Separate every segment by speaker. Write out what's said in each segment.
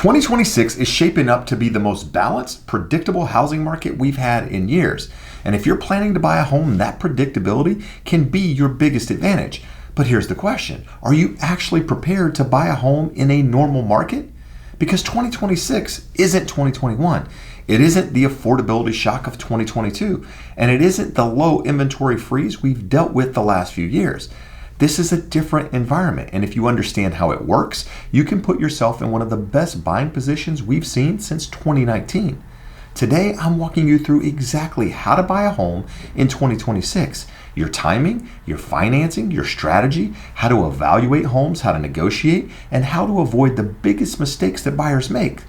Speaker 1: 2026 is shaping up to be the most balanced, predictable housing market we've had in years. And if you're planning to buy a home, that predictability can be your biggest advantage. But here's the question. Are you actually prepared to buy a home in a normal market? Because 2026 isn't 2021. It isn't the affordability shock of 2022. And it isn't the low inventory freeze we've dealt with the last few years. This is a different environment, and if you understand how it works, you can put yourself in one of the best buying positions we've seen since 2019. Today, I'm walking you through exactly how to buy a home in 2026, your timing, your financing, your strategy, how to evaluate homes, how to negotiate, and how to avoid the biggest mistakes that buyers make.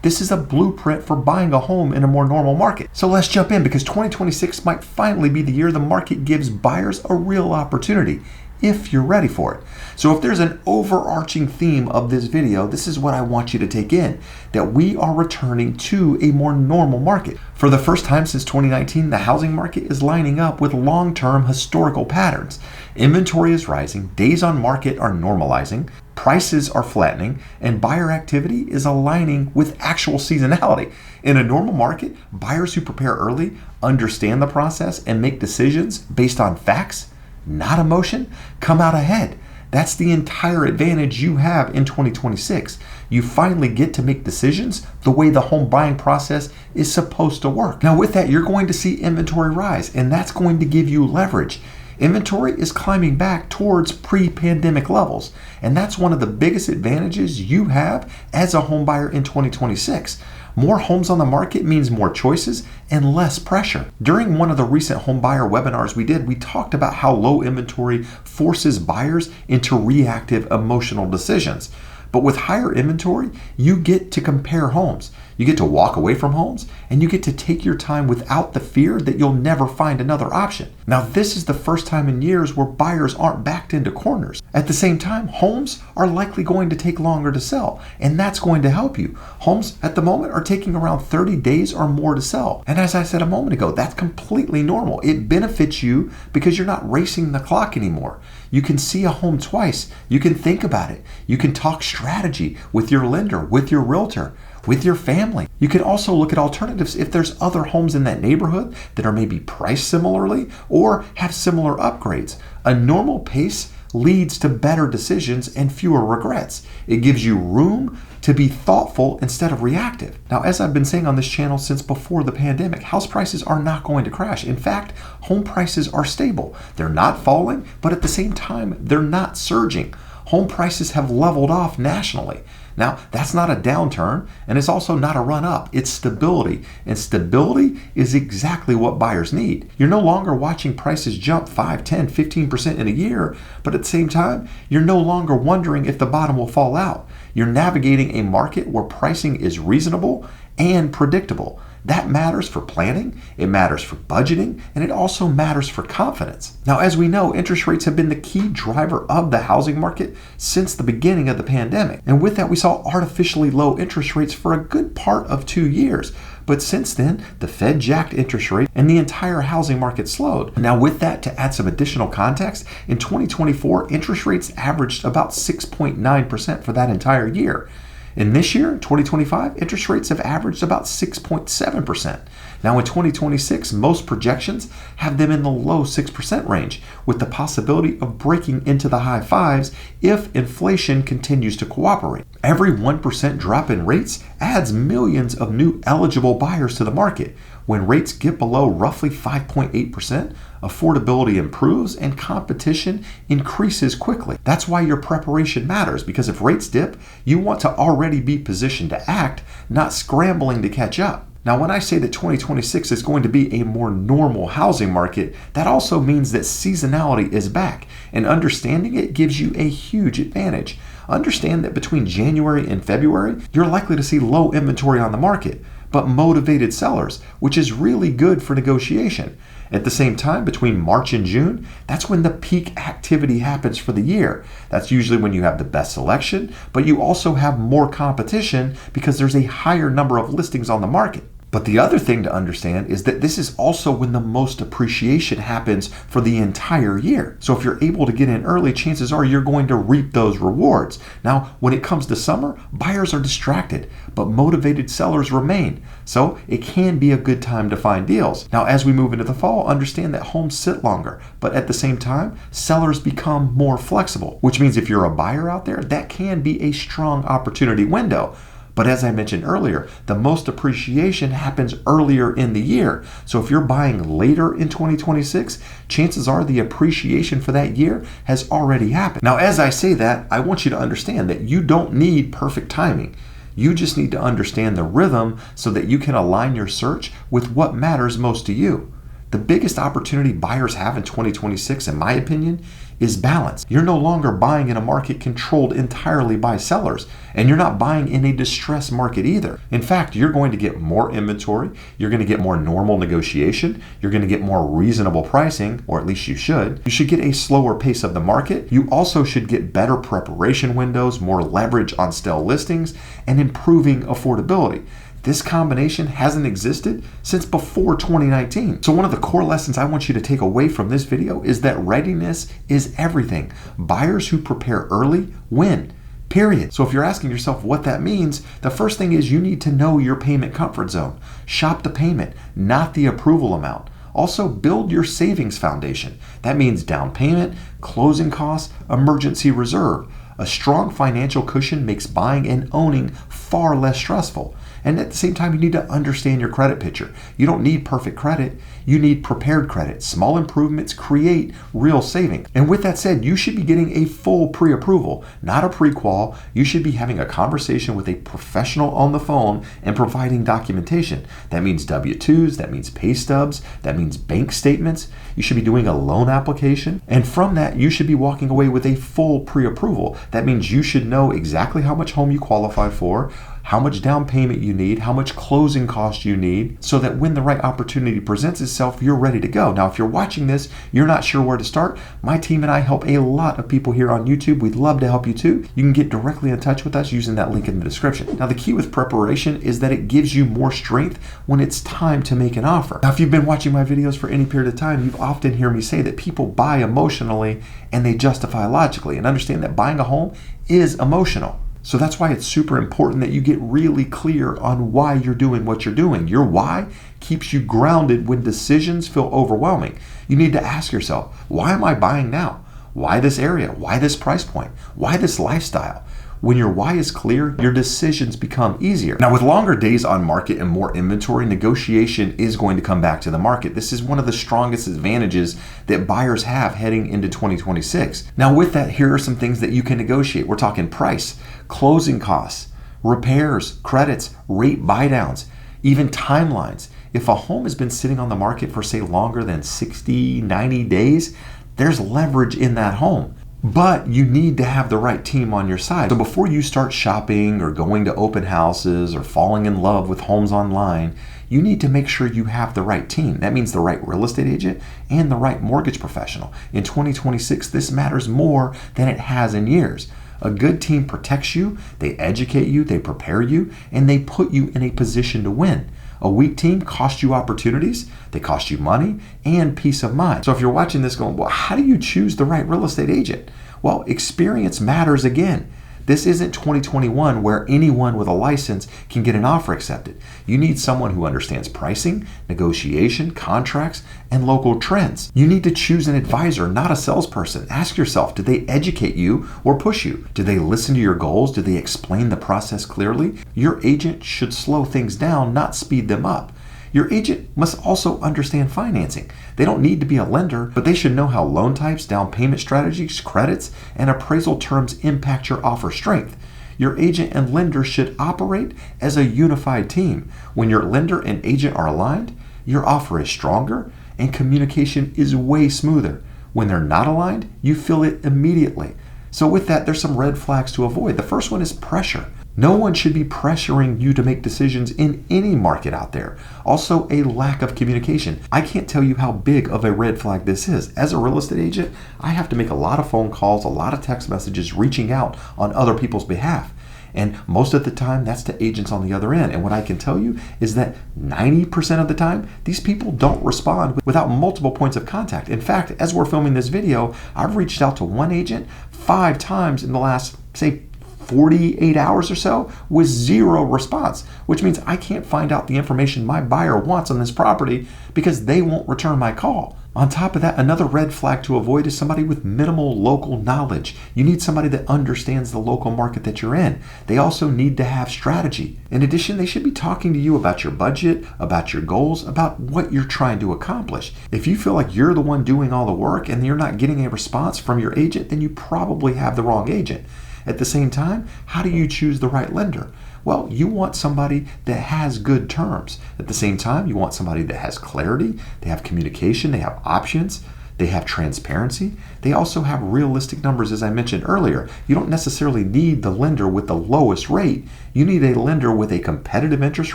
Speaker 1: This is a blueprint for buying a home in a more normal market. So let's jump in, because 2026 might finally be the year the market gives buyers a real opportunity, if you're ready for it. So if there's an overarching theme of this video, this is what I want you to take in, that we are returning to a more normal market. For the first time since 2019, the housing market is lining up with long-term historical patterns. Inventory is rising, days on market are normalizing, prices are flattening, and buyer activity is aligning with actual seasonality. In a normal market, buyers who prepare early, understand the process, and make decisions based on facts, not emotion, come out ahead. That's the entire advantage you have in 2026. You finally get to make decisions the way the home buying process is supposed to work. Now with that, you're going to see inventory rise, and that's going to give you leverage. Inventory is climbing back towards pre-pandemic levels, and that's one of the biggest advantages you have as a home buyer in 2026. More homes on the market means more choices and less pressure. During one of the recent home buyer webinars we talked about how low inventory forces buyers into reactive emotional decisions. But with higher inventory, you get to compare homes. You get to walk away from homes, and you get to take your time without the fear that you'll never find another option. Now, this is the first time in years where buyers aren't backed into corners. At the same time, homes are likely going to take longer to sell, and that's going to help you. Homes at the moment are taking around 30 days or more to sell. And as I said a moment ago, that's completely normal. It benefits you because you're not racing the clock anymore. You can see a home twice. You can think about it. You can talk strategy with your lender, with your realtor, with your family. You can also look at alternatives if there's other homes in that neighborhood that are maybe priced similarly or have similar upgrades. A normal pace leads to better decisions and fewer regrets. It gives you room to be thoughtful instead of reactive. Now, as I've been saying on this channel since before the pandemic, house prices are not going to crash. In fact, home prices are stable. They're not falling, but at the same time, they're not surging. Home prices have leveled off nationally. Now, that's not a downturn, and it's also not a run-up. It's stability, and stability is exactly what buyers need. You're no longer watching prices jump 5, 10, 15% in a year, but at the same time, you're no longer wondering if the bottom will fall out. You're navigating a market where pricing is reasonable and predictable. That matters for planning, it matters for budgeting, and it also matters for confidence. Now, as we know, interest rates have been the key driver of the housing market since the beginning of the pandemic. And with that, we saw artificially low interest rates for a good part of 2 years. But since then, the Fed jacked interest rates and the entire housing market slowed. Now with that, to add some additional context, in 2024, interest rates averaged about 6.9% for that entire year. In this year, 2025, interest rates have averaged about 6.7%. Now in 2026, most projections have them in the low 6% range, with the possibility of breaking into the high fives if inflation continues to cooperate. Every 1% drop in rates adds millions of new eligible buyers to the market. When rates get below roughly 5.8%, affordability improves and competition increases quickly. That's why your preparation matters, because if rates dip, you want to already be positioned to act, not scrambling to catch up. Now, when I say that 2026 is going to be a more normal housing market, that also means that seasonality is back, and understanding it gives you a huge advantage. Understand that between January and February, you're likely to see low inventory on the market, but motivated sellers, which is really good for negotiation. At the same time, between March and June, that's when the peak activity happens for the year. That's usually when you have the best selection, but you also have more competition because there's a higher number of listings on the market. But the other thing to understand is that this is also when the most appreciation happens for the entire year. So if you're able to get in early, chances are you're going to reap those rewards. Now, when it comes to summer, buyers are distracted, but motivated sellers remain. So it can be a good time to find deals. Now, as we move into the fall, understand that homes sit longer, but at the same time, sellers become more flexible, which means if you're a buyer out there, that can be a strong opportunity window. But as I mentioned earlier, the most appreciation happens earlier in the year. So if you're buying later in 2026, chances are the appreciation for that year has already happened. Now, as I say that, I want you to understand that you don't need perfect timing. You just need to understand the rhythm so that you can align your search with what matters most to you. The biggest opportunity buyers have in 2026, in my opinion, is balance. You're no longer buying in a market controlled entirely by sellers, and you're not buying in a distressed market either. In fact, you're going to get more inventory, you're going to get more normal negotiation, you're going to get more reasonable pricing, or at least you should. You should get a slower pace of the market. You also should get better preparation windows, more leverage on stale listings, and improving affordability. This combination hasn't existed since before 2019. So one of the core lessons I want you to take away from this video is that readiness is everything. Buyers who prepare early win, period. So if you're asking yourself what that means, the first thing is you need to know your payment comfort zone. Shop the payment, not the approval amount. Also, build your savings foundation. That means down payment, closing costs, emergency reserve. A strong financial cushion makes buying and owning far less stressful. And at the same time, you need to understand your credit picture. You don't need perfect credit. You need prepared credit. Small improvements create real savings. And with that said, you should be getting a full pre-approval, not a pre-qual. You should be having a conversation with a professional on the phone and providing documentation. That means W-2s, that means pay stubs, that means bank statements. You should be doing a loan application. And from that, you should be walking away with a full pre-approval. That means you should know exactly how much home you qualify for, how much down payment you need, how much closing cost you need, so that when the right opportunity presents itself, you're ready to go. Now, if you're watching this, you're not sure where to start, my team and I help a lot of people here on YouTube. We'd love to help you too. You can get directly in touch with us using that link in the description. Now, the key with preparation is that it gives you more strength when it's time to make an offer. Now, if you've been watching my videos for any period of time, you've often heard me say that people buy emotionally and they justify logically, and understand that buying a home is emotional. So that's why it's super important that you get really clear on why you're doing what you're doing. Your why keeps you grounded when decisions feel overwhelming. You need to ask yourself, why am I buying now? Why this area? Why this price point? Why this lifestyle? When your why is clear, your decisions become easier. Now, with longer days on market and more inventory, negotiation is going to come back to the market. This is one of the strongest advantages that buyers have heading into 2026. Now, with that, here are some things that you can negotiate. We're talking price, closing costs, repairs, credits, rate buydowns, even timelines. If a home has been sitting on the market for, say, longer than 60, 90 days, there's leverage in that home. But you need to have the right team on your side. So before you start shopping or going to open houses or falling in love with homes online, you need to make sure you have the right team. That means the right real estate agent and the right mortgage professional. In 2026, this matters more than it has in years. A good team protects you, they educate you, they prepare you, and they put you in a position to win. A weak team costs you opportunities, they cost you money and peace of mind. So if you're watching this going, well, how do you choose the right real estate agent? Well, experience matters again. This isn't 2021 where anyone with a license can get an offer accepted. You need someone who understands pricing, negotiation, contracts, and local trends. You need to choose an advisor, not a salesperson. Ask yourself, do they educate you or push you? Do they listen to your goals? Do they explain the process clearly? Your agent should slow things down, not speed them up. Your agent must also understand financing. They don't need to be a lender, but they should know how loan types, down payment strategies, credits, and appraisal terms impact your offer strength. Your agent and lender should operate as a unified team. When your lender and agent are aligned, your offer is stronger and communication is way smoother. When they're not aligned, you feel it immediately. So with that, there's some red flags to avoid. The first one is pressure. No one should be pressuring you to make decisions in any market out there. Also, a lack of communication. I can't tell you how big of a red flag this is. As a real estate agent, I have to make a lot of phone calls, a lot of text messages, reaching out on other people's behalf. And most of the time, that's to agents on the other end. And what I can tell you is that 90% of the time, these people don't respond without multiple points of contact. In fact, as we're filming this video, I've reached out to one agent 5 times in the last, say, 48 hours or so with 0 response, which means I can't find out the information my buyer wants on this property because they won't return my call. On top of that, another red flag to avoid is somebody with minimal local knowledge. You need somebody that understands the local market that you're in. They also need to have strategy. In addition, they should be talking to you about your budget, about your goals, about what you're trying to accomplish. If you feel like you're the one doing all the work and you're not getting a response from your agent, then you probably have the wrong agent. At the same time, how do you choose the right lender? Well, you want somebody that has good terms. At the same time, you want somebody that has clarity, they have communication, they have options, they have transparency. They also have realistic numbers, as I mentioned earlier. You don't necessarily need the lender with the lowest rate. You need a lender with a competitive interest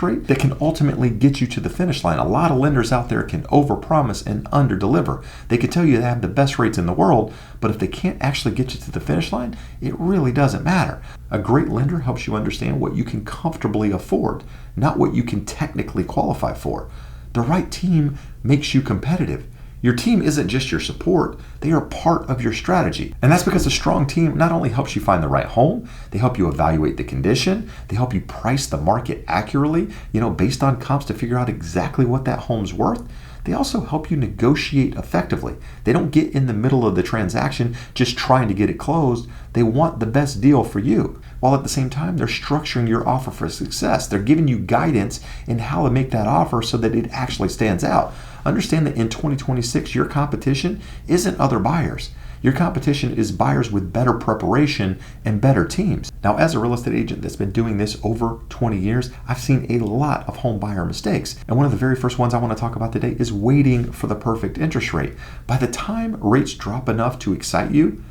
Speaker 1: rate that can ultimately get you to the finish line. A lot of lenders out there can overpromise and underdeliver. They can tell you they have the best rates in the world, but if they can't actually get you to the finish line, it really doesn't matter. A great lender helps you understand what you can comfortably afford, not what you can technically qualify for. The right team makes you competitive. Your team isn't just your support, they are part of your strategy. And that's because a strong team not only helps you find the right home, they help you evaluate the condition, they help you price the market accurately, based on comps to figure out exactly what that home's worth. They also help you negotiate effectively. They don't get in the middle of the transaction just trying to get it closed. They want the best deal for you, while at the same time they're structuring your offer for success. They're giving you guidance in how to make that offer so that it actually stands out. Understand that in 2026, your competition isn't other buyers. Your competition is buyers with better preparation and better teams. Now, as a real estate agent that's been doing this over 20 years, I've seen a lot of home buyer mistakes. And one of the very first ones I want to talk about today is waiting for the perfect interest rate. By the time rates drop enough to excite you,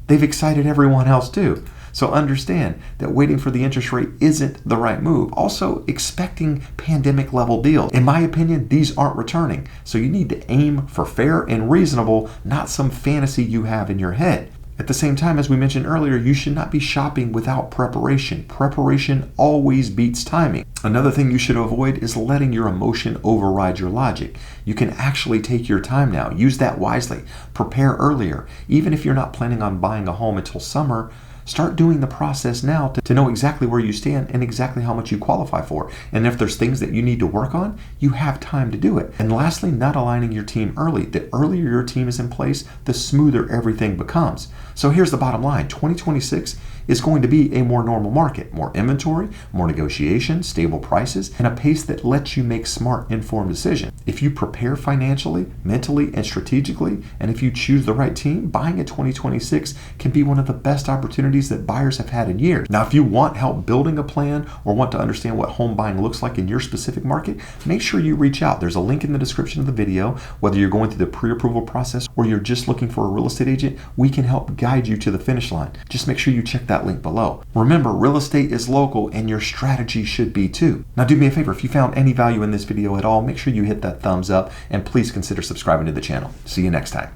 Speaker 1: they've excited everyone else too. So understand that waiting for the interest rate isn't the right move. Also, expecting pandemic level deals. In my opinion, these aren't returning. So you need to aim for fair and reasonable, not some fantasy you have in your head. At the same time, as we mentioned earlier, you should not be shopping without preparation. Preparation always beats timing. Another thing you should avoid is letting your emotion override your logic. You can actually take your time now. Use that wisely. Prepare earlier. Even if you're not planning on buying a home until summer, start doing the process now to know exactly where you stand and exactly how much you qualify for. And if there's things that you need to work on, you have time to do it. And lastly, not aligning your team early. The earlier your team is in place, the smoother everything becomes. So here's the bottom line. 2026 is going to be a more normal market. More inventory, more negotiation, stable prices, and a pace that lets you make smart, informed decisions. If you prepare financially, mentally, and strategically, and if you choose the right team, buying in 2026 can be one of the best opportunities that buyers have had in years. Now, if you want help building a plan or want to understand what home buying looks like in your specific market, make sure you reach out. There's a link in the description of the video. Whether you're going through the pre-approval process or you're just looking for a real estate agent, we can help guide you to the finish line. Just make sure you check that link below. Remember, real estate is local and your strategy should be too. Now do me a favor, if you found any value in this video at all, make sure you hit that thumbs up and please consider subscribing to the channel. See you next time.